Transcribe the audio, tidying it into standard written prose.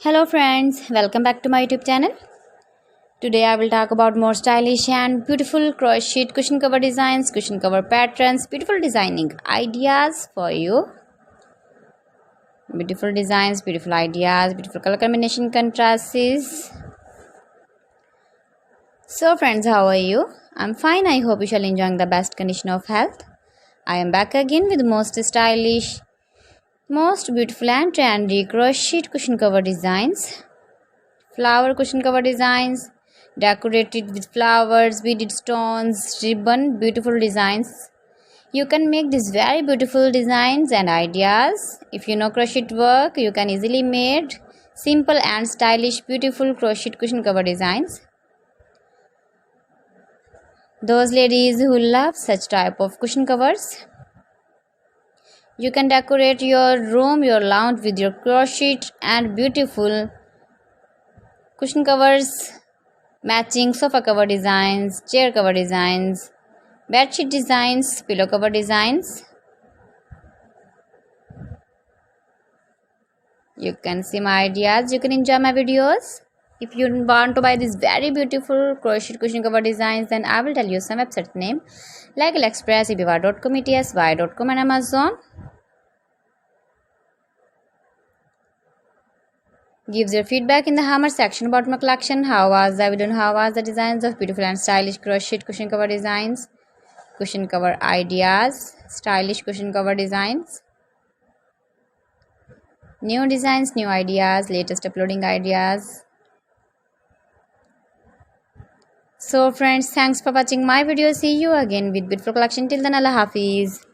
Hello friends, welcome back to my YouTube channel. Today I will talk about more stylish and beautiful crochet cushion cover designs, cushion cover patterns, beautiful designing ideas for you. Beautiful designs, beautiful ideas, beautiful color combination contrasts. So friends, how are you? I'm fine. I hope you shall enjoy the best condition of health. I am back again with most stylish, most beautiful and trendy crochet cushion cover designs. Flower cushion cover designs, decorated with flowers, beaded stones, ribbon, beautiful designs. You can make these very beautiful designs and ideas. If you know crochet work, you can easily make simple and stylish beautiful crochet cushion cover designs. Those ladies who love such type of cushion covers, you can decorate your room, your lounge with your crochet and beautiful cushion covers, matching sofa cover designs, chair cover designs, bedsheet designs, pillow cover designs. You can see my ideas, you can enjoy my videos. If you want to buy these very beautiful crochet cushion cover designs, then I will tell you some website name like AliExpress, eBay.com, ETSY.com and Amazon. Gives your feedback in the hammer section about my collection. How was the video and how was the designs of beautiful and stylish crochet cushion cover designs, cushion cover ideas, stylish cushion cover designs, new designs, new ideas, latest uploading ideas. So friends, thanks for watching my video. See you again with beautiful collection. Till then, Allah Hafiz.